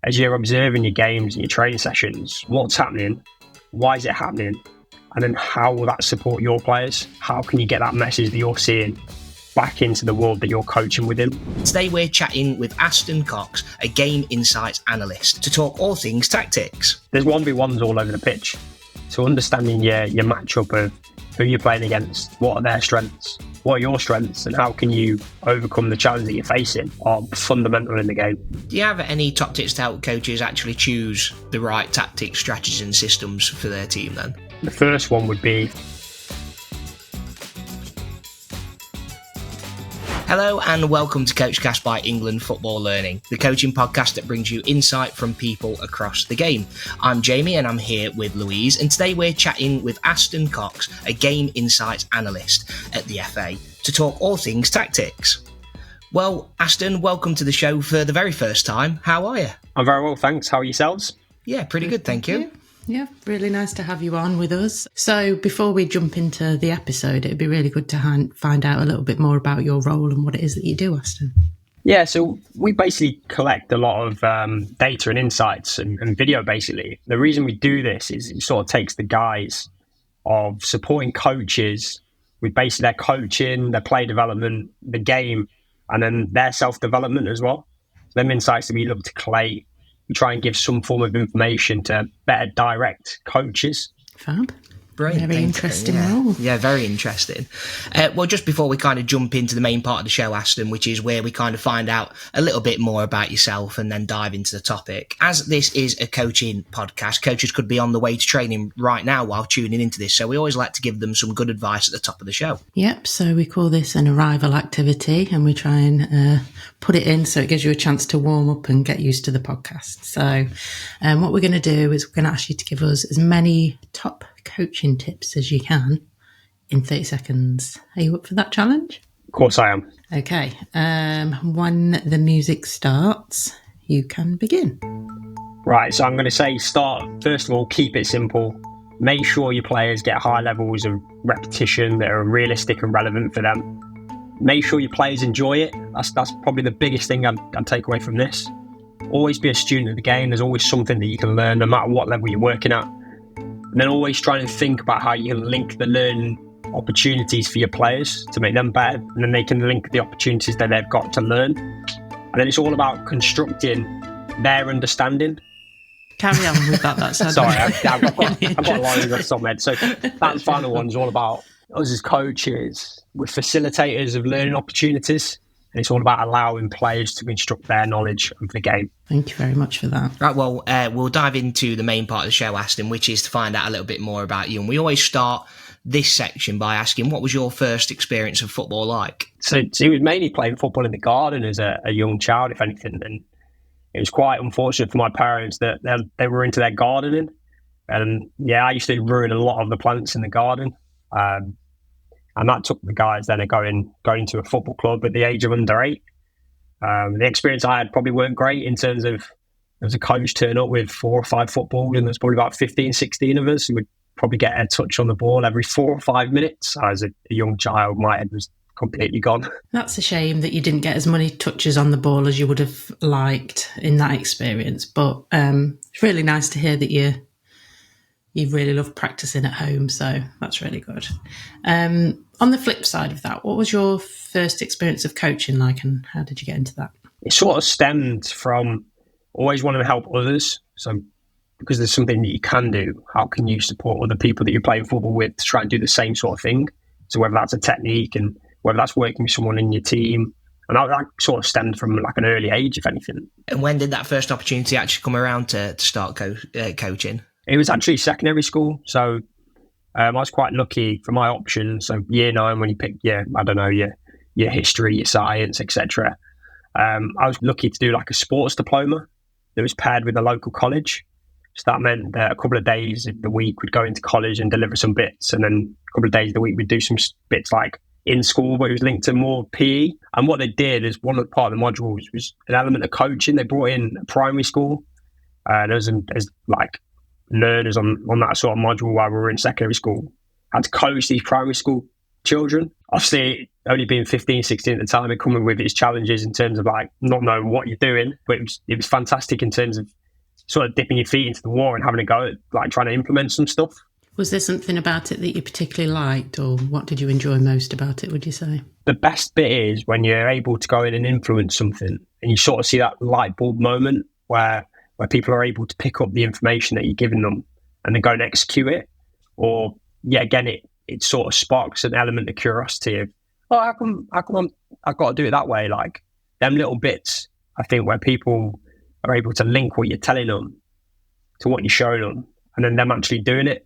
As you're observing your games and your training sessions, what's happening, why is it happening, and then how will that support your players? How can you get that message that you're seeing back into the world that you're coaching within? Today we're chatting with Aston Cox, a game insights analyst, to talk all things tactics. There's 1v1s all over the pitch. So understanding your matchup of who you're playing against, what are their strengths, what are your strengths, and how can you overcome the challenge that you're facing are fundamental in the game. Do you have any top tips to help coaches actually choose the right tactics, strategies and systems for their team then? The first one would be... Hello and welcome to Coachcast by England Football Learning, the coaching podcast that brings you insight from people across the game. I'm Jamie and I'm here with Louise, and today we're chatting with Aston Cox, a game insights analyst at the FA, to talk all things tactics. Well, Aston, welcome to the show for the very first time. How are you? I'm very well, thanks. How are yourselves? Yeah, pretty good, thank you. Yeah, really nice to have you on with us. So before we jump into the episode, it'd be really good to find out a little bit more about your role and what it is that you do, Aston. Yeah, so we basically collect a lot of data and insights and video, basically. The reason we do this is it sort of takes the guise of supporting coaches with basically their coaching, their play development, the game, and then their self-development as well. So them insights that we look to collate, we try and give some form of information to better direct coaches. Fab. Brilliant. Very interesting role. Yeah, very interesting. Well, just before we kind of jump into the main part of the show, Aston, which is where we kind of find out a little bit more about yourself and then dive into the topic. As this is a coaching podcast, coaches could be on the way to training right now while tuning into this. So we always like to give them some good advice at the top of the show. Yep. So we call this an arrival activity and we try and put it in so it gives you a chance to warm up and get used to the podcast. So what we're going to do is we're going to ask you to give us as many top coaching tips as you can in 30 seconds. Are you up for that challenge? Of course I am. Okay. When the music starts, you can begin. Right, so I'm going to say start, first of all, keep it simple. Make sure your players get high levels of repetition that are realistic and relevant for them. Make sure your players enjoy it. That's probably the biggest thing I'd take away from this. Always be a student of the game. There's always something that you can learn no matter what level you're working at. And then always try and think about how you can link the learning opportunities for your players to make them better. And then they can link the opportunities that they've got to learn. And then it's all about constructing their understanding. Carry on with that. That's sorry, I've got a line in the top head. So that final one's all about us as coaches. We're facilitators of learning opportunities. And it's all about allowing players to construct their knowledge of the game. Thank you very much for that. Right, well, we'll dive into the main part of the show, Aston, which is to find out a little bit more about you. And we always start this section by asking, what was your first experience of football like? So it was mainly playing football in the garden as a young child, if anything. And it was quite unfortunate for my parents that they were into their gardening. And yeah, I used to ruin a lot of the plants in the garden. And that took the guys then going to a football club at the age of under 8. The experience I had probably weren't great in terms of, there was a coach turn up with 4 or 5 footballs and there's probably about 15, 16 of us who would probably get a touch on the ball every 4 or 5 minutes. As a young child, my head was completely gone. That's a shame that you didn't get as many touches on the ball as you would have liked in that experience. But it's really nice to hear that you really love practicing at home, so that's really good. On the flip side of that, what was your first experience of coaching like and how did you get into that? It sort of stemmed from always wanting to help others. So because there's something that you can do, how can you support other people that you're playing football with to try and do the same sort of thing? So whether that's a technique and whether that's working with someone in your team. And that sort of stemmed from like an early age, if anything. And when did that first opportunity actually come around to start coaching? It was actually secondary school. So I was quite lucky for my options. So year 9, when you pick your history, your science, etc. I was lucky to do like a sports diploma that was paired with a local college. So that meant that a couple of days of the week we'd go into college and deliver some bits. And then a couple of days of the week we'd do some bits like in school, but it was linked to more PE. And what they did is one of the part of the modules was an element of coaching. They brought in a primary school and as like learners on that sort of module while we were in secondary school. I had to coach these primary school children. Obviously, only being 15, 16 at the time, and coming with its challenges in terms of like not knowing what you're doing. But it was fantastic in terms of sort of dipping your feet into the water and having a go at like trying to implement some stuff. Was there something about it that you particularly liked, or what did you enjoy most about it, would you say? The best bit is when you're able to go in and influence something and you sort of see that light bulb moment where people are able to pick up the information that you're giving them and then go and execute it. Or, yeah, again, it sort of sparks an element of curiosity of, oh, how come I've got to do it that way? Like, them little bits, I think, where people are able to link what you're telling them to what you're showing them and then them actually doing it.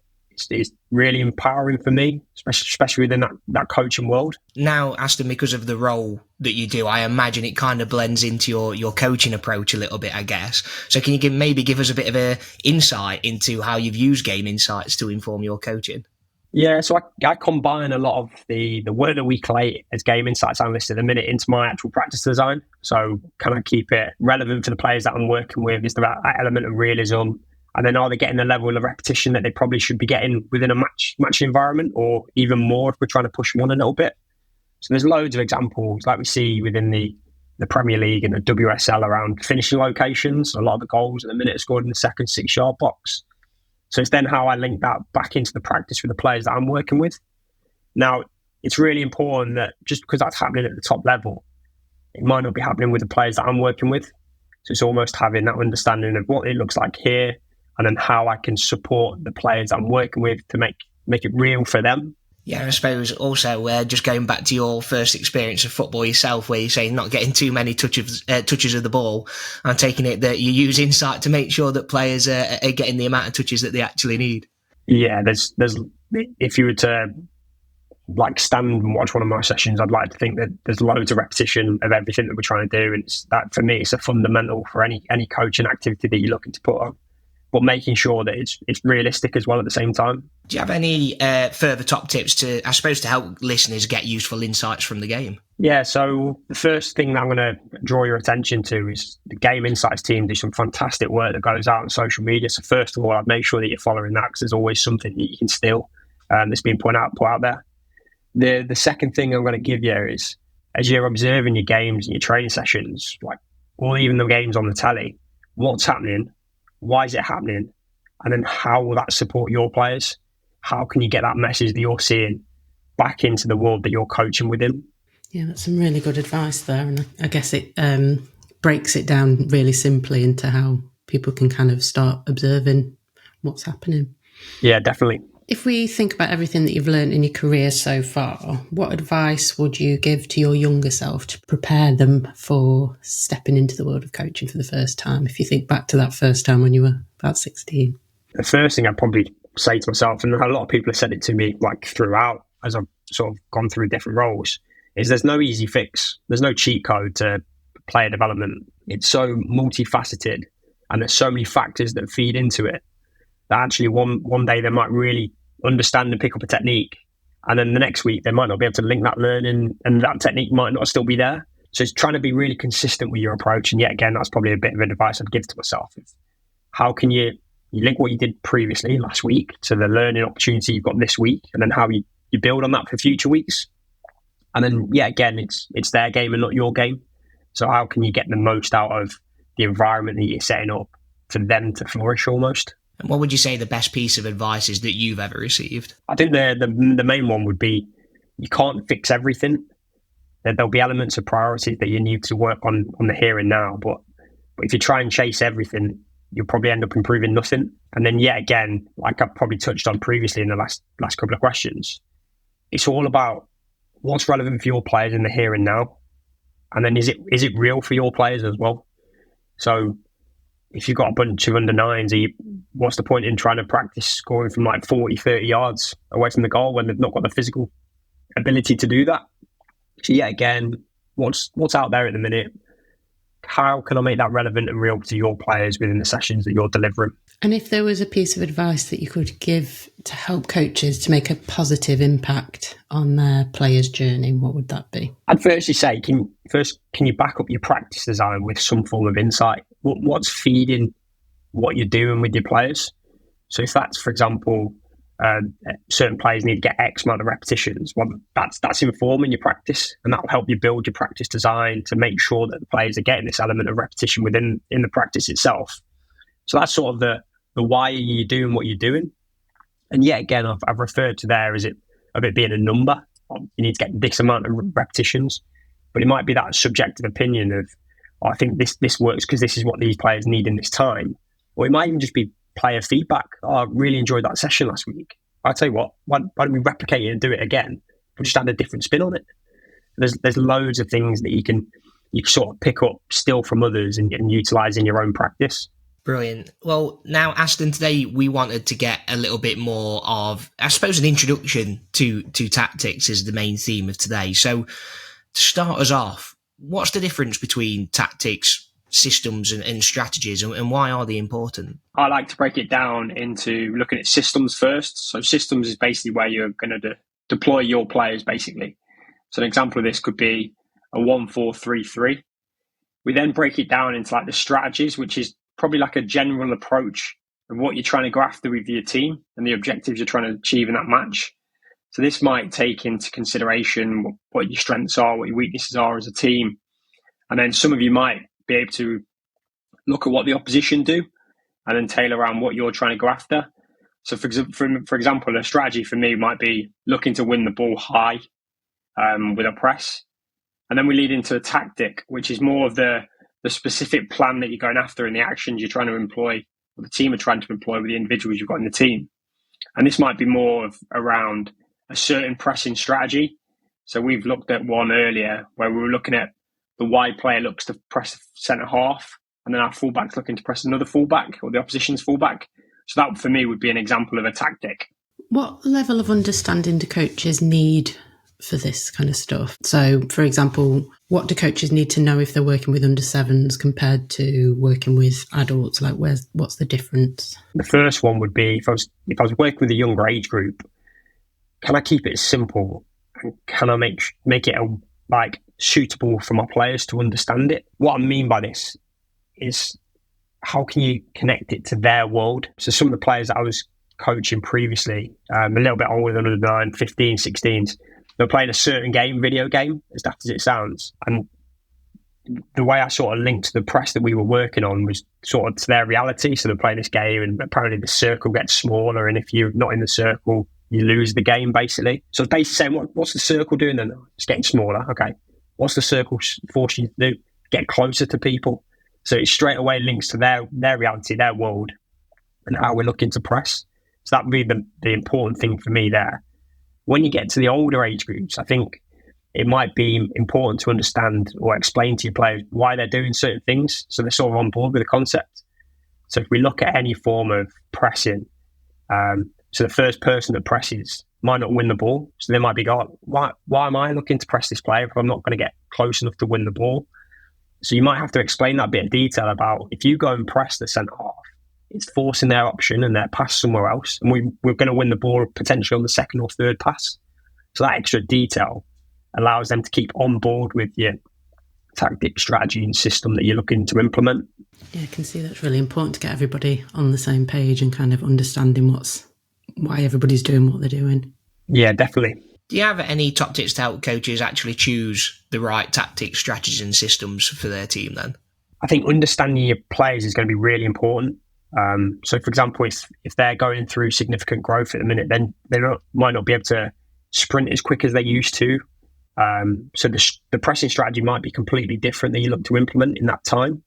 It's really empowering for me, especially within that coaching world. Now, Aston, because of the role that you do, I imagine it kind of blends into your coaching approach a little bit, I guess. So can you maybe give us a bit of an insight into how you've used game insights to inform your coaching? Yeah, so I combine a lot of the work that we collate as game insights analysts at the minute into my actual practice design. So can I keep it relevant for the players that I'm working with? Is there that element of realism? And then are they getting the level of repetition that they probably should be getting within a match environment, or even more if we're trying to push them on a little bit? So there's loads of examples like we see within the Premier League and the WSL around finishing locations. A lot of the goals at the minute are scored in the second 6-yard box. So it's then how I link that back into the practice with the players that I'm working with. Now, it's really important that just because that's happening at the top level, it might not be happening with the players that I'm working with. So it's almost having that understanding of what it looks like here, and then how I can support the players I'm working with to make it real for them. Yeah, I suppose also just going back to your first experience of football yourself, where you say not getting too many touches of the ball, and taking it that you use insight to make sure that players are getting the amount of touches that they actually need. Yeah, there's if you were to like stand and watch one of my sessions, I'd like to think that there's loads of repetition of everything that we're trying to do, and it's that for me, it's a fundamental for any coaching activity that you're looking to put on. But making sure that it's realistic as well at the same time. Do you have any further top tips to help listeners get useful insights from the game? Yeah, so the first thing that I'm going to draw your attention to is the Game Insights team do some fantastic work that goes out on social media. So first of all, I'd make sure that you're following that because there's always something that you can steal that's been put out there. The second thing I'm going to give you is, as you're observing your games and your training sessions, like or even the games on the telly, what's happening? Why is it happening? And then how will that support your players? How can you get that message that you're seeing back into the world that you're coaching within? Yeah, that's some really good advice there. And I guess it breaks it down really simply into how people can kind of start observing what's happening. Yeah, definitely. If we think about everything that you've learned in your career so far, what advice would you give to your younger self to prepare them for stepping into the world of coaching for the first time? If you think back to that first time when you were about 16. The first thing I'd probably say to myself, and a lot of people have said it to me like throughout as I've sort of gone through different roles, is there's no easy fix. There's no cheat code to player development. It's so multifaceted and there's so many factors that feed into it that actually one day they might really understand and pick up a technique, and then the next week they might not be able to link that learning and that technique might not still be there. So it's trying to be really consistent with your approach. And yet again, that's probably a bit of advice I'd give to myself. How can you link what you did previously last week to the learning opportunity you've got this week, and then how you build on that for future weeks. And then, yeah, again, it's their game and not your game. So how can you get the most out of the environment that you're setting up for them to flourish almost? And what would you say the best piece of advice is that you've ever received? I think the main one would be you can't fix everything. There'll be elements of priorities that you need to work on the here and now. But if you try and chase everything, you'll probably end up improving nothing. And then, yet again, like I've probably touched on previously in the last couple of questions, it's all about what's relevant for your players in the here and now. And then is it real for your players as well? So if you've got a bunch of under nines, what's the point in trying to practice scoring from like 40, 30 yards away from the goal when they've not got the physical ability to do that? So yeah, again, what's out there at the minute? How can I make that relevant and real to your players within the sessions that you're delivering? And if there was a piece of advice that you could give to help coaches to make a positive impact on their players' journey, what would that be? I'd firstly say, can you back up your practice design with some form of insight? What's feeding what you're doing with your players? So if that's, for example, certain players need to get X amount of repetitions. Well, that's informing your practice, and that will help you build your practice design to make sure that the players are getting this element of repetition in the practice itself. So that's sort of the why are you doing what you're doing. And yet again, I've referred to there as it being a number. You need to get this amount of repetitions, but it might be that subjective opinion of, oh, I think this works because this is what these players need in this time. Or it might even just be player feedback. Oh, I really enjoyed that session last week. I'll tell you what, why don't we replicate it and do it again? We'll just add a different spin on it. There's loads of things that you can sort of pick up still from others and utilise in your own practice. Brilliant. Well, now, Aston, today we wanted to get a little bit more of, I suppose, an introduction to tactics is the main theme of today. So to start us off, what's the difference between tactics, systems and strategies, and why are they important? I like to break it down into looking at systems first. So systems is basically where you're going to deploy your players, basically. So an example of this could be a 1-4-3-3. We then break it down into like the strategies, which is probably like a general approach of what you're trying to go after with your team and the objectives you're trying to achieve in that match. So this might take into consideration what your strengths are, what your weaknesses are as a team. And then some of you might be able to look at what the opposition do and then tailor around what you're trying to go after. So for example, a strategy for me might be looking to win the ball high with a press. And then we lead into a tactic, which is more of the specific plan that you're going after and the actions you're trying to employ, or the team are trying to employ with the individuals you've got in the team. And this might be more of around a certain pressing strategy. So we've looked at one earlier where we were looking at the wide player looks to press centre half, and then our fullback's looking to press another fullback or the opposition's fullback. So that for me would be an example of a tactic. What level of understanding do coaches need for this kind of stuff? So, for example, what do coaches need to know if they're working with under sevens compared to working with adults? Like, what's the difference? The first one would be if I was working with a younger age group, can I keep it simple and can I make it suitable for my players to understand it? What I mean by this is how can you connect it to their world? So some of the players that I was coaching previously, a little bit older than under 9, 15, 16s, they were playing a certain video game, as daft as it sounds. And the way I sort of linked the press that we were working on was sort of to their reality. So they're playing this game and apparently the circle gets smaller. And if you're not in the circle, you lose the game, basically. So it's basically saying, what's the circle doing then? It's getting smaller. Okay. What's the circle forcing you to do? Get closer to people. So it straight away links to their reality, their world, and how we're looking to press. So that would be the important thing for me there. When you get to the older age groups, I think it might be important to understand or explain to your players why they're doing certain things, so they're sort of on board with the concept. So if we look at any form of pressing, so the first person that presses might not win the ball. So they might be going, why am I looking to press this player if I'm not going to get close enough to win the ball? So you might have to explain that bit of detail about if you go and press the centre half, it's forcing their option and their pass somewhere else. And we're going to win the ball potentially on the second or third pass. So that extra detail allows them to keep on board with your tactic, strategy and system that you're looking to implement. Yeah, I can see that's really important to get everybody on the same page and kind of understanding why everybody's doing what they're doing. Yeah, definitely. Do you have any top tips to help coaches actually choose the right tactics, strategies and systems for their team then? I think understanding your players is going to be really important. So, for example, if they're going through significant growth at the minute, then they might not be able to sprint as quick as they used to. So the pressing strategy might be completely different that you look to implement in that time.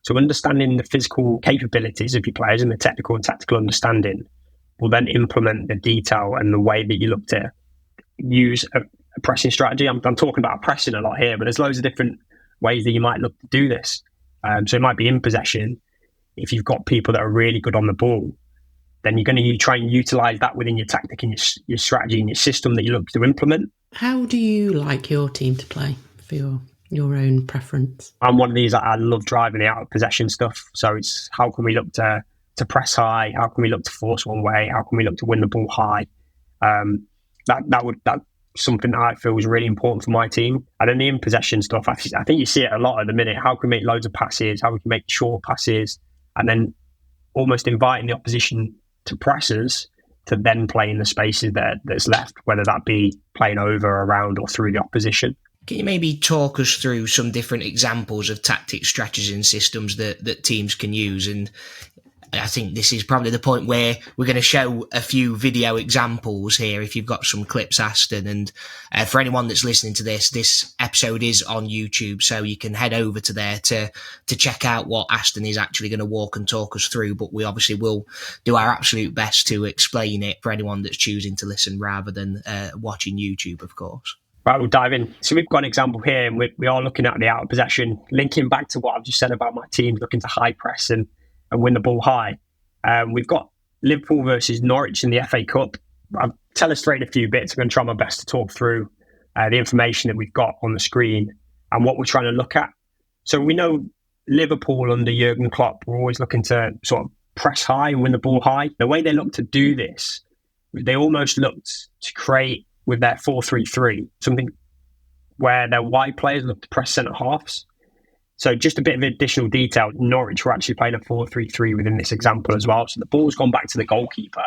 So understanding the physical capabilities of your players and the technical and tactical understanding will then implement the detail and the way that you look to use a pressing strategy. I'm talking about pressing a lot here, but there's loads of different ways that you might look to do this. So it might be in possession. If you've got people that are really good on the ball, then you're going to try and utilize that within your tactic and your strategy and your system that you look to implement. How do you like your team to play for your own preference? I'm one of these, I love driving the out of possession stuff. So it's how can we look to press high? How can we look to force one way? How can we look to win the ball high? That's something that I feel is really important for my team. And then the in possession stuff, I think you see it a lot at the minute. How can we make loads of passes? How we can make short passes? And then almost inviting the opposition to press us to then play in the spaces that's left, whether that be playing over, around, or through the opposition. Can you maybe talk us through some different examples of tactics, strategies and systems that teams can use? And I think this is probably the point where we're going to show a few video examples here if you've got some clips, Aston. And for anyone that's listening to this episode is on YouTube, so you can head over to there to check out what Aston is actually going to walk and talk us through. But we obviously will do our absolute best to explain it for anyone that's choosing to listen rather than watching YouTube, of course. Right, we'll dive in. So we've got an example here, and we are looking at the out of possession, linking back to what I've just said about my team looking to high press and win the ball high. We've got Liverpool versus Norwich in the FA Cup. I've illustrated a few bits. I'm going to try my best to talk through the information that we've got on the screen and what we're trying to look at. So we know Liverpool under Jurgen Klopp were always looking to sort of press high and win the ball high. The way they looked to do this, they almost looked to create with their 4-3-3, something where their wide players looked to press centre halves. So just a bit of additional detail, Norwich were actually playing a 4-3-3 within this example as well. So the ball's gone back to the goalkeeper.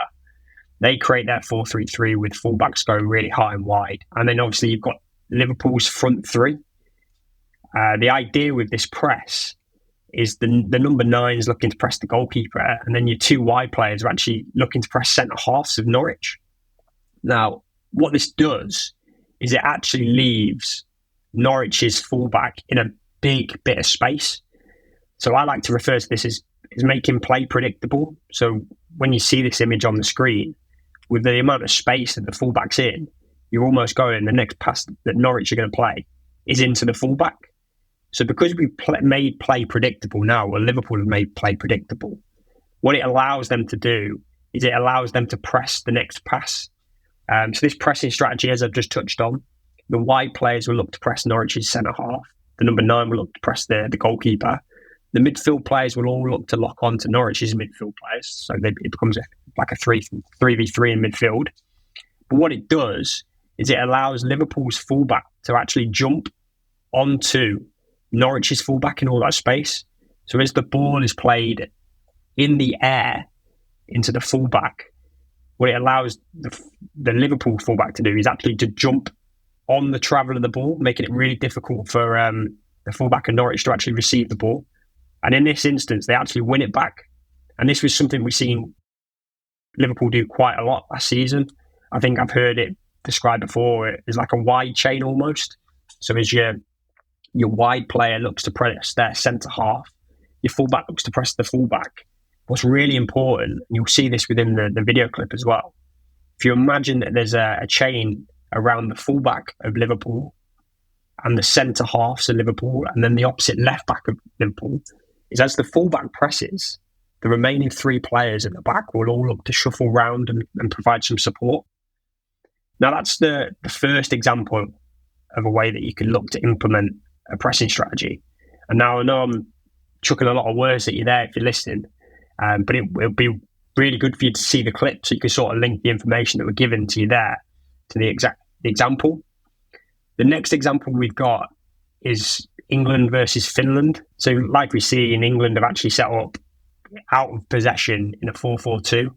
They create their 4-3-3 with fullbacks going really high and wide. And then obviously you've got Liverpool's front three. The idea with this press is the number 9 is looking to press the goalkeeper, and then your 2 wide players are actually looking to press centre halves of Norwich. Now, what this does is it actually leaves Norwich's fullback in a big bit of space. So I like to refer to this as making play predictable. So when you see this image on the screen, with the amount of space that the fullback's in, you're almost going, the next pass that Norwich are going to play is into the fullback. So because we've made play predictable now, or Liverpool have made play predictable, what it allows them to do is it allows them to press the next pass. So this pressing strategy, as I've just touched on, the wide players will look to press Norwich's centre half. The number 9 will look to press the goalkeeper. The midfield players will all look to lock on to Norwich's midfield players. So it becomes like a 3v3 in midfield. But what it does is it allows Liverpool's fullback to actually jump onto Norwich's fullback in all that space. So as the ball is played in the air into the fullback, what it allows the Liverpool fullback to do is actually to jump on the travel of the ball, making it really difficult for the fullback of Norwich to actually receive the ball. And in this instance, they actually win it back. And this was something we've seen Liverpool do quite a lot last season. I think I've heard it described before as like a wide chain almost. So as your wide player looks to press their centre half, your fullback looks to press the fullback. What's really important, and you'll see this within the video clip as well, if you imagine that there's a chain around the fullback of Liverpool and the centre halves of Liverpool and then the opposite left back of Liverpool, is as the fullback presses, the remaining 3 players at the back will all look to shuffle round and provide some support. Now that's the first example of a way that you can look to implement a pressing strategy. And now I know I'm chucking a lot of words at you there if you're listening, but it'll be really good for you to see the clip so you can sort of link the information that we're given to you there to the example. The next example we've got is England versus Finland. So like we see in England, have actually set up out of possession in a 4-4-2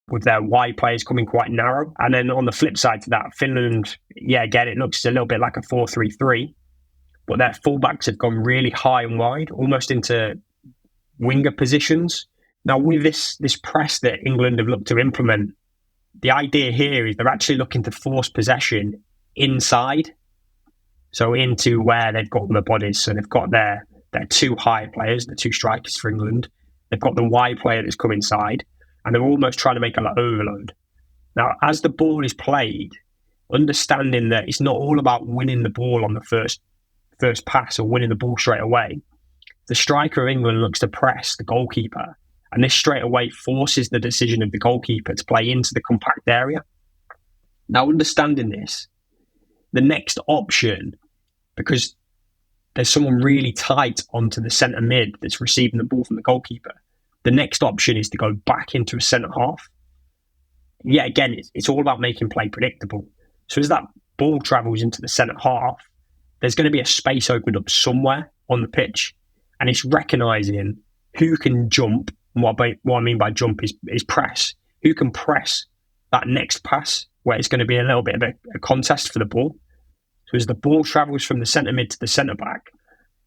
with their wide players coming quite narrow. And then on the flip side to that, Finland, again, it looks a little bit like a 4-3-3, but their fullbacks have gone really high and wide, almost into winger positions. Now with this press that England have looked to implement, the idea here is they're actually looking to force possession inside, so into where they've got their bodies. So they've got their 2 high players, the 2 strikers for England. They've got the wide player that's come inside, and they're almost trying to make an overload. Now, as the ball is played, understanding that it's not all about winning the ball on the first pass or winning the ball straight away, the striker of England looks to press the goalkeeper, and this straight away forces the decision of the goalkeeper to play into the compact area. Now, understanding this, the next option, because there's someone really tight onto the centre mid that's receiving the ball from the goalkeeper, the next option is to go back into a centre half. Yet again, it's all about making play predictable. So as that ball travels into the centre half, there's going to be a space opened up somewhere on the pitch, and it's recognising who can jump. And what I mean by jump is press, who can press that next pass where it's going to be a little bit of a contest for the ball. So as the ball travels from the centre mid to the centre back,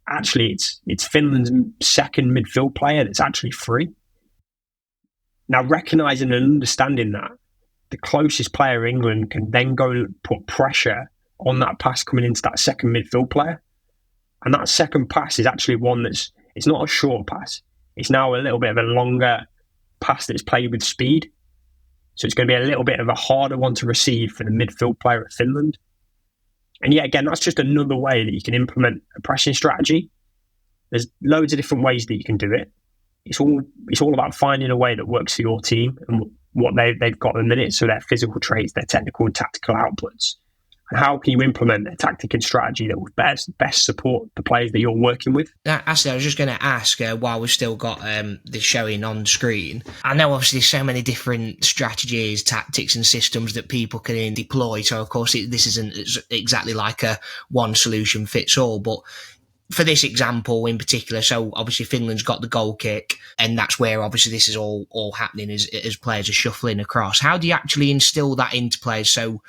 actually it's Finland's second midfield player that's actually free. Now, recognising and understanding that, the closest player England can then go put pressure on that pass coming into that second midfield player. And that second pass is actually one it's not a short pass. It's now a little bit of a longer pass that's played with speed. So it's going to be a little bit of a harder one to receive for the midfield player at Finland. And yeah, again, that's just another way that you can implement a pressing strategy. There's loads of different ways that you can do it. It's all about finding a way that works for your team and what they've got in the minute, so their physical traits, their technical and tactical outputs. And how can you implement a tactic and strategy that will best support the players that you're working with? Actually, I was just going to ask, while we've still got this showing on screen, I know obviously there's so many different strategies, tactics and systems that people can deploy. So, of course, this isn't exactly like a one solution fits all, but for this example in particular, so obviously Finland's got the goal kick, and that's where obviously this is all happening as players are shuffling across. How do you actually instill that into players so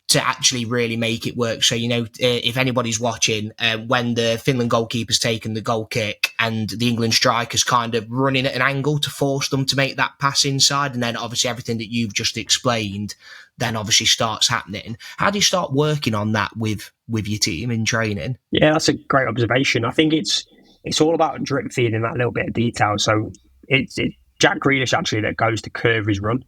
to actually really make it work? So, if anybody's watching, when the Finland goalkeeper's taken the goal kick and the England striker's kind of running at an angle to force them to make that pass inside, and then obviously everything that you've just explained then obviously starts happening. How do you start working on that with your team in training? Yeah, that's a great observation. I think it's all about drip feeding that little bit of detail. So it's Jack Grealish actually that goes to curve his run.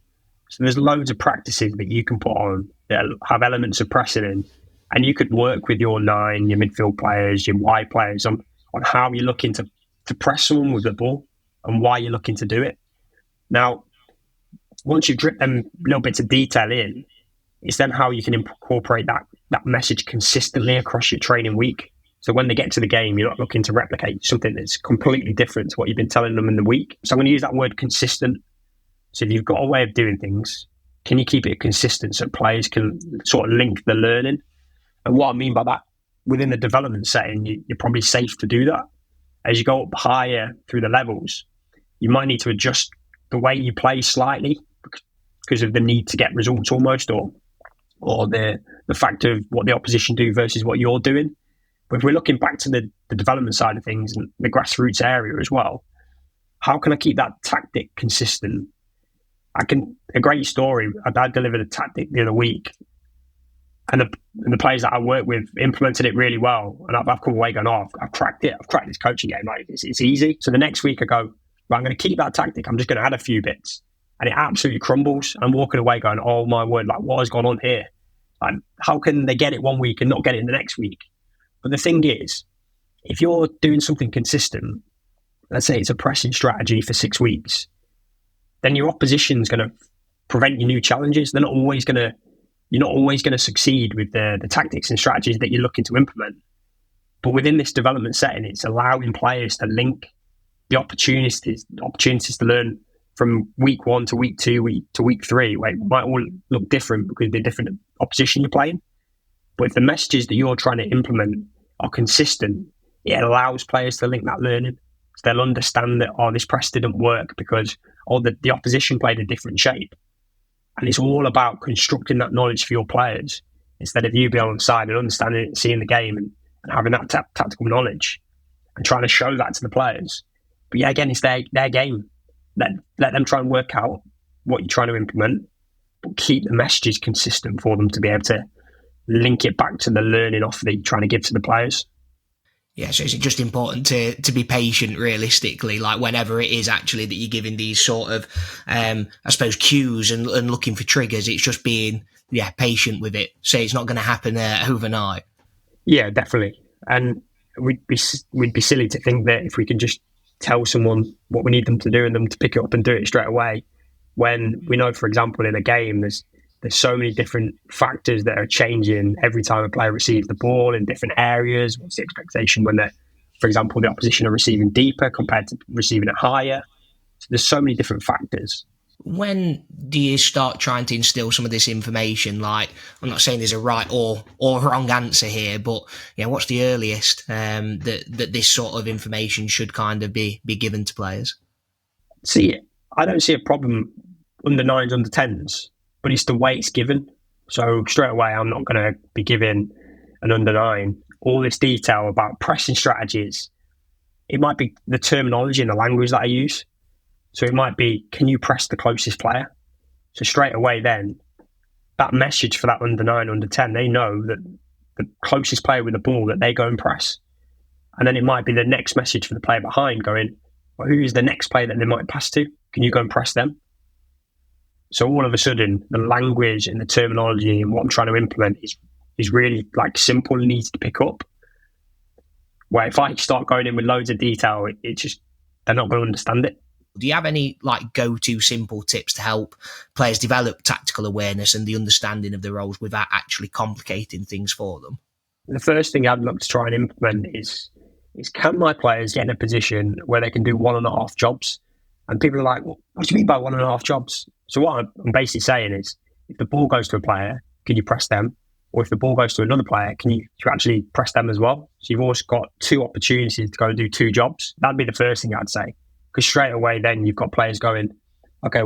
So there's loads of practices that you can put on that have elements of pressing in, and you could work with your 9, your midfield players, your wide players on how you're looking to press someone with the ball and why you're looking to do it. Now, once you drip them little bits of detail in, it's then how you can incorporate that message consistently across your training week. So when they get to the game, you're not looking to replicate something that's completely different to what you've been telling them in the week. So I'm going to use that word consistent. So if you've got a way of doing things, can you keep it consistent so players can sort of link the learning? And what I mean by that, within the development setting, you're probably safe to do that. As you go up higher through the levels, you might need to adjust the way you play slightly because of the need to get results almost, or the fact of what the opposition do versus what you're doing. But if we're looking back to the development side of things and the grassroots area as well, how can I keep that tactic consistent? A great story, I delivered a tactic the other week, and the players that I work with implemented it really well. And I've come away going, I've cracked it. I've cracked this coaching game. Like, it's easy. So the next week I go, right, I'm going to keep that tactic. I'm just going to add a few bits. And it absolutely crumbles. I'm walking away going, oh my word, like what has gone on here? Like, how can they get it one week and not get it in the next week? But the thing is, if you're doing something consistent, let's say it's a pressing strategy for 6 weeks, then your opposition's going to prevent you new challenges. You're not always going to succeed with the tactics and strategies that you're looking to implement. But within this development setting, it's allowing players to link the opportunities to learn from week 1 to week 2, to week 3, where it might all look different because they're different opposition you're playing. But if the messages that you're trying to implement are consistent, it allows players to link that learning. So they'll understand that, this press didn't work because the opposition played a different shape. And it's all about constructing that knowledge for your players instead of you being on the side and understanding it and seeing the game and having that tactical knowledge and trying to show that to the players. But yeah, again, it's their game. Let them try and work out what you're trying to implement, but keep the messages consistent for them to be able to link it back to the learning offer that you're trying to give to the players. Yeah, so is it just important to be patient realistically, like whenever it is actually that you're giving these sort of, I suppose, cues and looking for triggers, it's just being, patient with it. So it's not going to happen overnight. Yeah, definitely. And we'd be silly to think that if we can just tell someone what we need them to do and them to pick it up and do it straight away, when we know, for example, in a game, there's so many different factors that are changing every time a player receives the ball in different areas. What's the expectation when for example, the opposition are receiving deeper compared to receiving it higher? So there's so many different factors. When do you start trying to instill some of this information? Like, I'm not saying there's a right or wrong answer here, but what's the earliest that this sort of information should kind of be given to players? See, I don't see a problem under 9s, under 10s, but it's the way it's given. So straight away, I'm not going to be giving an under 9 all this detail about pressing strategies. It might be the terminology and the language that I use. So it might be, can you press the closest player? So straight away then, that message for that under 9, under 10, they know that the closest player with the ball, that they go and press. And then it might be the next message for the player behind going, well, who is the next player that they might pass to? Can you go and press them? So all of a sudden, the language and the terminology and what I'm trying to implement is really like simple and easy to pick up. Where if I start going in with loads of detail, it just, they're not going to understand it. Do you have any like go-to simple tips to help players develop tactical awareness and the understanding of the roles without actually complicating things for them? The first thing I'd look to try and implement is can my players get in a position where they can do 1.5 jobs? And people are like, well, what do you mean by 1.5 jobs? So what I'm basically saying is, if the ball goes to a player, can you press them? Or if the ball goes to another player, can you actually press them as well? So you've always got 2 opportunities to go and do 2 jobs. That'd be the first thing I'd say. Because straight away then you've got players going, okay,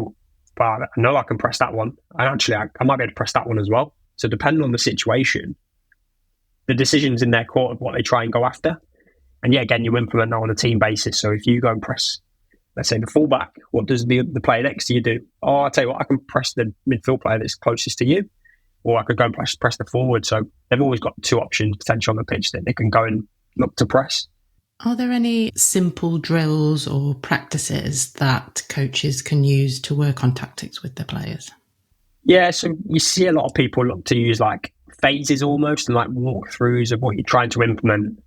but I know I can press that one. And actually, I might be able to press that one as well. So depending on the situation, the decision's in their court of what they try and go after. And yeah, again, you implement that on a team basis. So if you go and press, let's say, the fullback, what does the player next to you do? Oh, I'll tell you what, I can press the midfield player that's closest to you. Or I could go and press the forward. So they've always got 2 options potentially on the pitch that they can go and look to press. Are there any simple drills or practices that coaches can use to work on tactics with their players? Yeah, so you see a lot of people look to use like phases almost and like walkthroughs of what you're trying to implement.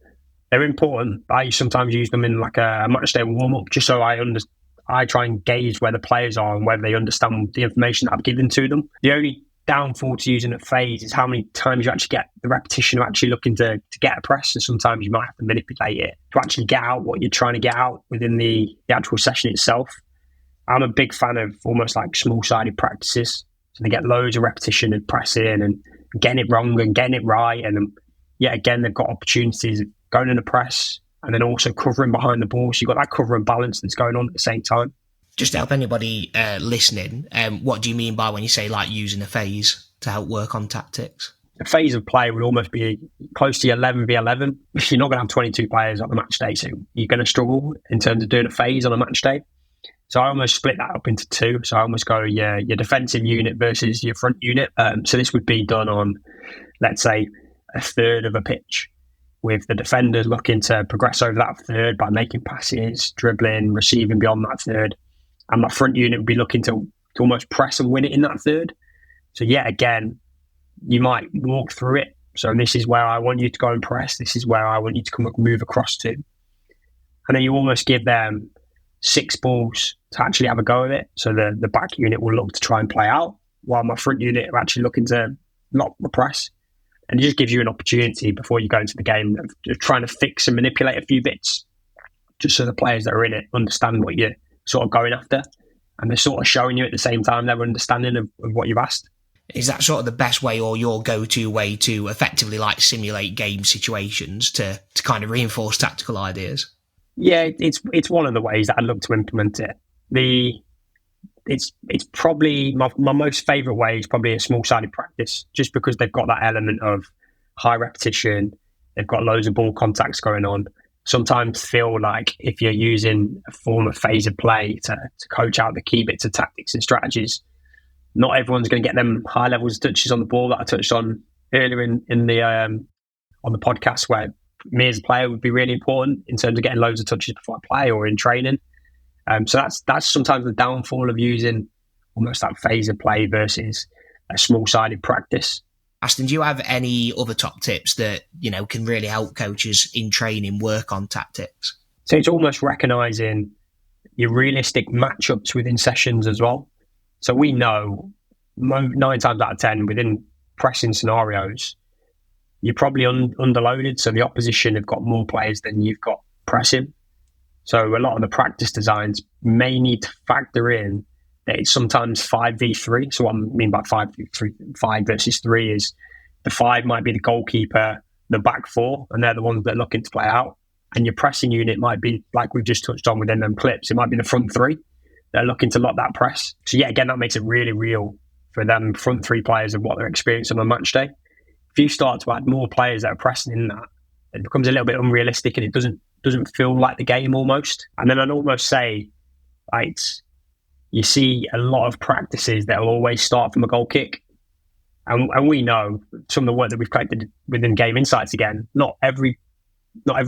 They're important. I sometimes use them in like a match day warm-up just so I try and gauge where the players are and whether they understand the information that I've given to them. The only downfall to using a phase is how many times you actually get the repetition of actually looking to get a press, and sometimes you might have to manipulate it to actually get out what you're trying to get out within the actual session itself. I'm a big fan of almost like small-sided practices, so they get loads of repetition and pressing and getting it wrong and getting it right, and yet again they've got opportunities of going in the press and then also covering behind the ball, so you've got that cover and balance that's going on at the same time. Just to help anybody listening, what do you mean by when you say like using a phase to help work on tactics? A phase of play would almost be close to 11v11. You're not going to have 22 players on a match day, so you're going to struggle in terms of doing a phase on a match day. So I almost split that up into 2. So I almost go your defensive unit versus your front unit. So this would be done on, let's say, a third of a pitch, with the defenders looking to progress over that third by making passes, dribbling, receiving beyond that third. And my front unit would be looking to almost press and win it in that third. So yet again, you might walk through it. So this is where I want you to go and press. This is where I want you to move across to. And then you almost give them 6 balls to actually have a go at it. So the back unit will look to try and play out, while my front unit are actually looking to lock the press. And it just gives you an opportunity before you go into the game of trying to fix and manipulate a few bits, just so the players that are in it understand what you're sort of going after, and they're sort of showing you at the same time their understanding of what you've asked. Is that sort of the best way or your go-to way to effectively like simulate game situations to kind of reinforce tactical ideas? Yeah, it's one of the ways that I'd look to implement it. It's probably my most favourite way is probably a small-sided practice, just because they've got that element of high repetition, they've got loads of ball contacts going on. Sometimes feel like if you're using a form of phase of play to coach out the key bits of tactics and strategies, not everyone's going to get them high levels of touches on the ball that I touched on earlier in the on the podcast, where me as a player would be really important in terms of getting loads of touches before I play or in training. So that's sometimes the downfall of using almost that phase of play versus a small-sided practice. Aston, do you have any other top tips that, you know, can really help coaches in training work on tactics? So it's almost recognising your realistic matchups within sessions as well. So we know 9 times out of 10 within pressing scenarios, you're probably underloaded. So the opposition have got more players than you've got pressing. So a lot of the practice designs may need to factor in that it's sometimes 5v3. So what I mean by 5 versus 3 is the 5 might be the goalkeeper, the back 4, and they're the ones that are looking to play out. And your pressing unit might be, like we've just touched on within them clips, it might be the front 3. they're looking to lock that press. So yeah, again, that makes it really real for them front three players of what they're experiencing on match day. If you start to add more players that are pressing in that, it becomes a little bit unrealistic and it doesn't feel like the game almost. And then I'd almost say, like, you see a lot of practices that will always start from a goal kick. And we know some of the work that we've collected within Game Insights again, not every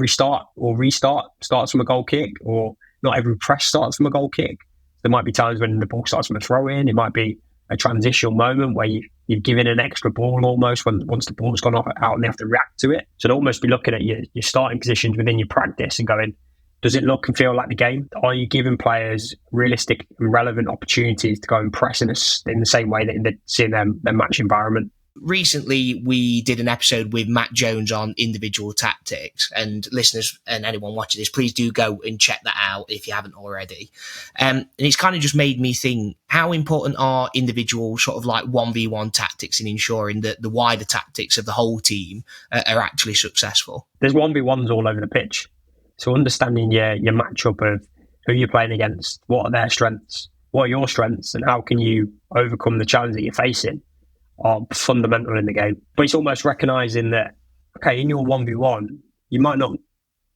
start or restart starts from a goal kick, or not every press starts from a goal kick. There might be times when the ball starts from a throw in. It might be a transitional moment where you've given an extra ball almost once the ball's gone out and they have to react to it. So to almost be looking at your starting positions within your practice and going, does it look and feel like the game? Are you giving players realistic and relevant opportunities to go and press in the same way that they're seeing their match environment? Recently, we did an episode with Matt Jones on individual tactics, and listeners and anyone watching this, please do go and check that out if you haven't already. And it's kind of just made me think, how important are individual sort of like 1v1 tactics in ensuring that the wider tactics of the whole team are actually successful? There's 1v1s all over the pitch. So understanding your matchup of who you're playing against, what are their strengths, what are your strengths, and how can you overcome the challenge that you're facing are fundamental in the game. But it's almost recognising that, okay, in your 1v1, you might not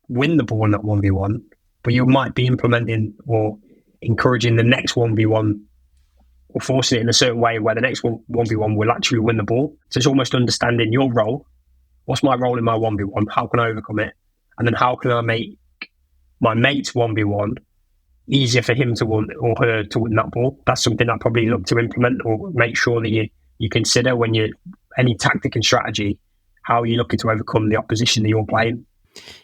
win the ball in that 1v1, but you might be implementing or encouraging the next 1v1 or forcing it in a certain way where the next 1v1 will actually win the ball. So it's almost understanding your role. What's my role in my 1v1? How can I overcome it? And then how can I make my mate's 1v1 easier for him to win or her to win that ball? That's something I probably look to implement or make sure that you consider when you any tactic and strategy, how are you looking to overcome the opposition that you're playing?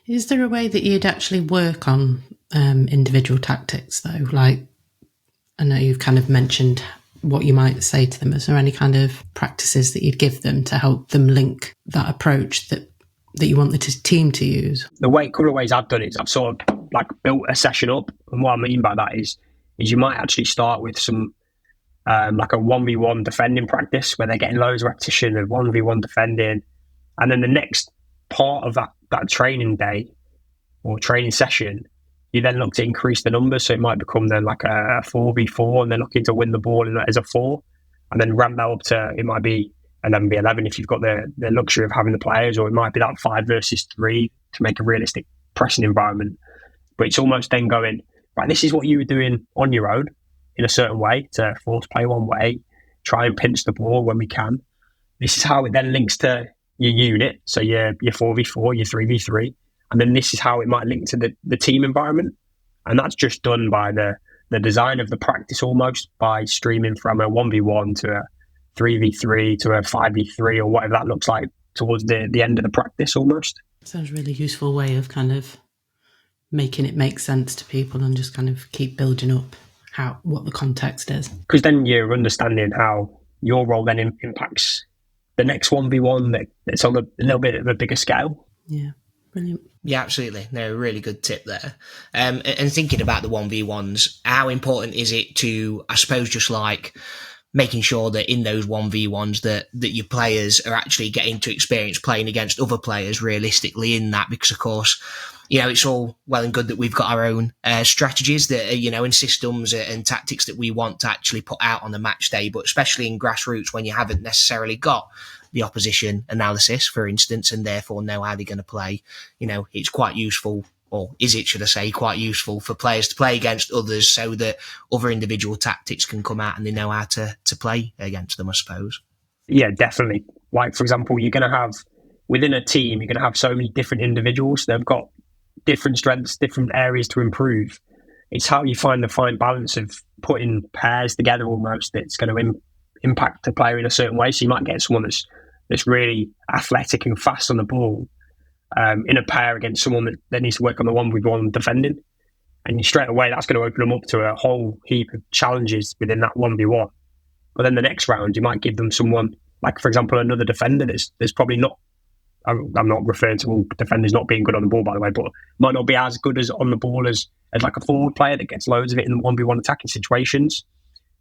Is there a way that you'd actually work on individual tactics though? Like, I know you've kind of mentioned what you might say to them. Is there any kind of practices that you'd give them to help them link that approach that you want the team to use? The couple of ways I've done it is I've sort of like built a session up. And what I mean by that is you might actually start with some like a 1v1 defending practice where they're getting loads of repetition of 1v1 defending. And then the next part of that training day or training session, you then look to increase the numbers. So it might become then like a 4v4 and they're looking to win the ball as a 4 and then ramp that up to, it might be 11v11 if you've got the luxury of having the players, or it might be that 5 versus 3 to make a realistic pressing environment. But it's almost then going, right, this is what you were doing on your own in a certain way to force play one way, try and pinch the ball when we can. This is how it then links to your unit, so your 4v4, your 3v3, and then this is how it might link to the team environment. And that's just done by the design of the practice, almost by streaming from a 1v1 to a 3v3 to a 5v3 or whatever that looks like towards the end of the practice almost. Sounds a really useful way of kind of making it make sense to people and just kind of keep building up what the context is. Because then you're understanding how your role then impacts the next 1v1 that's on a little bit of a bigger scale. Yeah, brilliant. Yeah, absolutely. No, really good tip there. And thinking about the 1v1s, how important is it to, I suppose, just like making sure that in those 1v1s that your players are actually getting to experience playing against other players realistically in that? Because, of course, it's all well and good that we've got our own strategies that, and systems and tactics that we want to actually put out on the match day, but especially in grassroots when you haven't necessarily got the opposition analysis, for instance, and therefore know how they're going to play, it's quite useful, or is it, should I say, quite useful for players to play against others so that other individual tactics can come out and they know how to play against them, I suppose. Yeah, definitely. Like, for example, you're going to have, within a team, you're going to have so many different individuals. They've got different strengths, different areas to improve. It's how you find the fine balance of putting pairs together almost that's going to impact the player in a certain way. So you might get someone that's really athletic and fast on the ball in a pair against someone that needs to work on the 1v1 defending. And straight away, that's going to open them up to a whole heap of challenges within that 1v1. But then the next round, you might give them someone, like, for example, another defender that's probably not, I'm not referring to all defenders not being good on the ball, by the way, but might not be as good as on the ball as like a forward player that gets loads of it in the 1v1 attacking situations.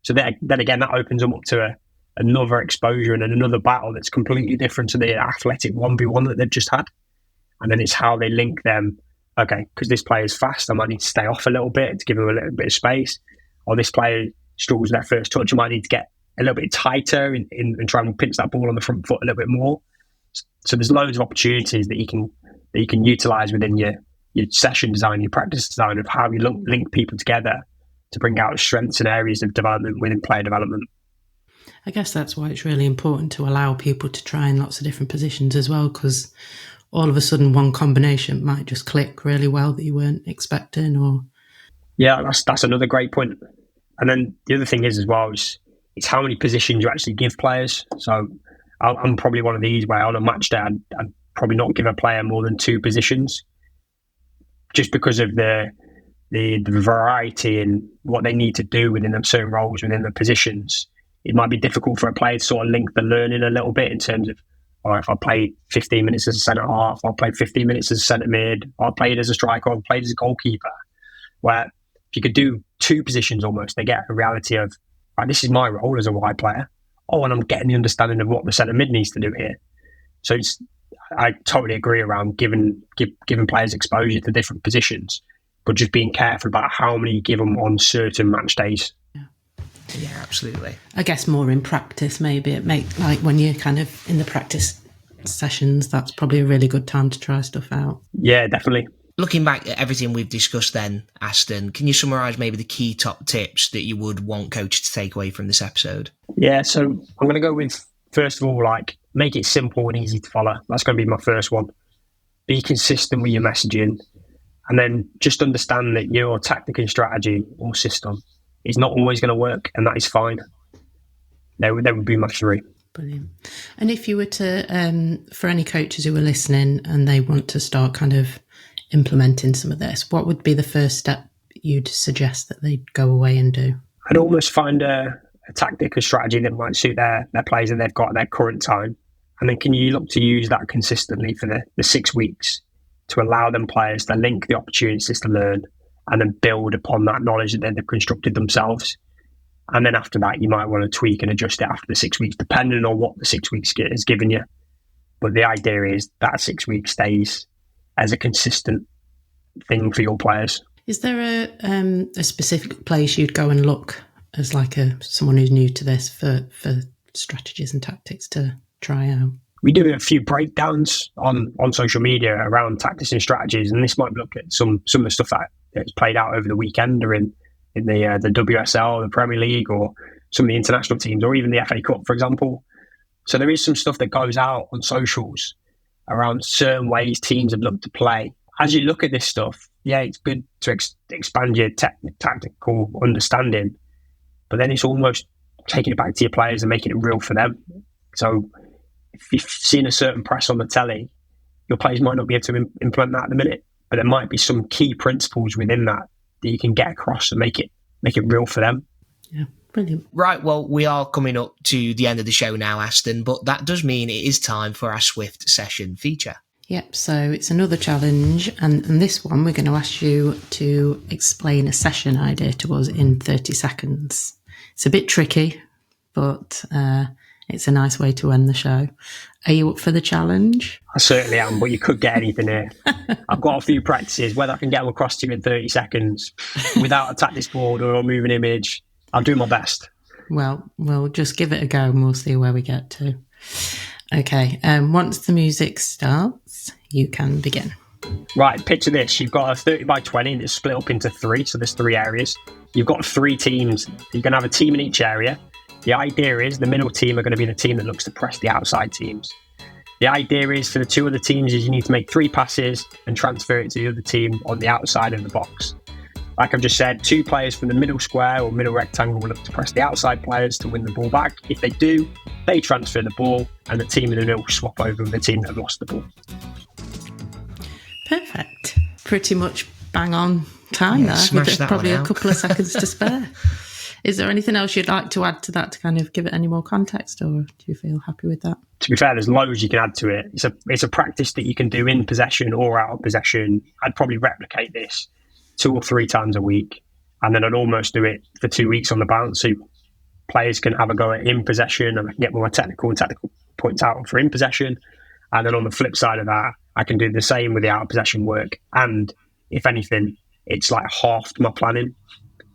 So then again, that opens them up to another exposure and another battle that's completely different to the athletic 1v1 that they've just had. And then it's how they link them. Okay, because this player is fast, I might need to stay off a little bit to give him a little bit of space. or this player struggles with their first touch, you might need to get a little bit tighter and try and pinch that ball on the front foot a little bit more. So there's loads of opportunities that you can utilize within your session design, your practice design, of how you link people together to bring out strengths and areas of development within player development. I guess that's why it's really important to allow people to try in lots of different positions as well, because all of a sudden one combination might just click really well that you weren't expecting. Or yeah, that's another great point. And then the other thing is as well is it's how many positions you actually give players. So I'm probably one of these where on a match day I'd probably not give a player more than 2 positions, just because of the variety in what they need to do within them certain roles within the positions. It might be difficult for a player to sort of link the learning a little bit in terms of, or if I played 15 minutes as a centre half, I'll play 15 minutes as a centre mid, I'll play it as a striker, I'll play it as a goalkeeper. Where if you could do 2 positions almost, they get a reality of, right, this is my role as a wide player. Oh, and I'm getting the understanding of what the centre mid needs to do here. So I totally agree around giving players exposure to different positions, but just being careful about how many you give them on certain match days. Yeah, absolutely. I guess more in practice, maybe it like when you're kind of in the practice sessions, that's probably a really good time to try stuff out. Yeah, definitely. Looking back at everything we've discussed then, Aston, can you summarise maybe the key top tips that you would want coaches to take away from this episode? Yeah, so I'm going to go with, first of all, like, make it simple and easy to follow. That's going to be my first one. Be consistent with your messaging, and then just understand that your tactic and strategy or system is not always going to work, and that is fine. There would be my 3. Brilliant. And if you were to, for any coaches who are listening and they want to start kind of implementing some of this, what would be the first step you'd suggest that they'd go away and do? I'd almost find a tactic or strategy that might suit their players that they've got at their current time. And then can you look to use that consistently for the 6 weeks to allow them players to link the opportunities to learn and then build upon that knowledge that they've constructed themselves. And then after that, you might want to tweak and adjust it after the 6 weeks, depending on what the 6 weeks has given you. But the idea is that 6 weeks stays as a consistent thing for your players. Is there a specific place you'd go and look as like someone who's new to this for strategies and tactics to try out? We do a few breakdowns on social media around tactics and strategies, and this might look at some of the stuff that's played out over the weekend or in the WSL, the Premier League, or some of the international teams, or even the FA Cup, for example. So there is some stuff that goes out on socials around certain ways teams have looked to play. As you look at this stuff, yeah, it's good to expand your tactical understanding, but then it's almost taking it back to your players and making it real for them. So if you've seen a certain press on the telly, your players might not be able to implement that at the minute, but there might be some key principles within that you can get across and make it real for them. Yeah, brilliant. Right, well, we are coming up to the end of the show now, Aston, but that does mean it is time for our Swift session feature. Yep, so it's another challenge, and this one we're going to ask you to explain a session idea to us in 30 seconds. It's a bit tricky, but it's a nice way to end the show. Are you up for the challenge? I certainly am, but you could get anything here. I've got a few practices, whether I can get them across to you in 30 seconds without a tactics board or a moving image. I'll do my best. Well, we'll just give it a go and we'll see where we get to. Okay, once the music starts, you can begin. Right, picture this. You've got a 30 by 20 that's split up into 3, so there's 3 areas. You've got 3 teams. You're going to have a team in each area. The idea is the middle team are going to be the team that looks to press the outside teams. The idea is for the 2 other teams is you need to make 3 passes and transfer it to the other team on the outside of the box. Like I've just said, 2 players from the middle square or middle rectangle will look to press the outside players to win the ball back. If they do, they transfer the ball and the team in the middle swap over with the team that have lost the ball. Perfect. Pretty much bang on time there. Smash that probably one a out. couple of seconds to spare. Is there anything else you'd like to add to that to kind of give it any more context, or do you feel happy with that? To be fair, there's loads you can add to it. It's a practice that you can do in possession or out of possession. I'd probably replicate this 2 or 3 times a week, and then I'd almost do it for 2 weeks on the bounce, so players can have a go at in possession and I can get more technical points out for in possession. And then on the flip side of that, I can do the same with the out of possession work. And if anything, it's like halved my planning.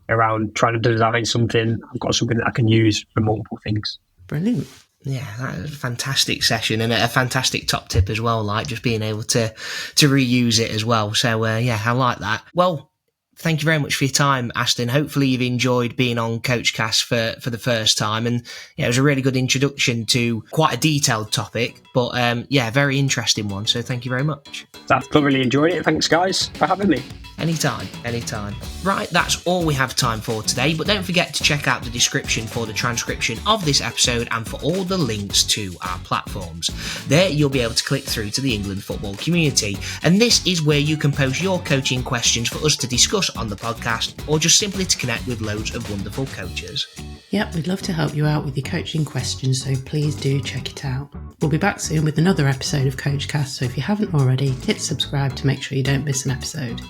around trying to design something. I've got something that I can use for multiple things. Brilliant. Yeah, that was a fantastic session and a fantastic top tip as well, like just being able to reuse it as well. So, yeah, I like that. Well, thank you very much for your time, Aston. Hopefully you've enjoyed being on Coachcast for the first time. And yeah, it was a really good introduction to quite a detailed topic, but yeah, very interesting one. So thank you very much. I've thoroughly enjoyed it. Thanks, guys, for having me. Anytime. Right, that's all we have time for today, but don't forget to check out the description for the transcription of this episode and for all the links to our platforms. There you'll be able to click through to the England football community, and this is where you can post your coaching questions for us to discuss on the podcast, or just simply to connect with loads of wonderful coaches. Yep, we'd love to help you out with your coaching questions, so please do check it out. We'll be back soon with another episode of Coachcast, so if you haven't already, hit subscribe to make sure you don't miss an episode.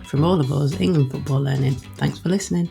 From all of us, England Football Learning, thanks for listening.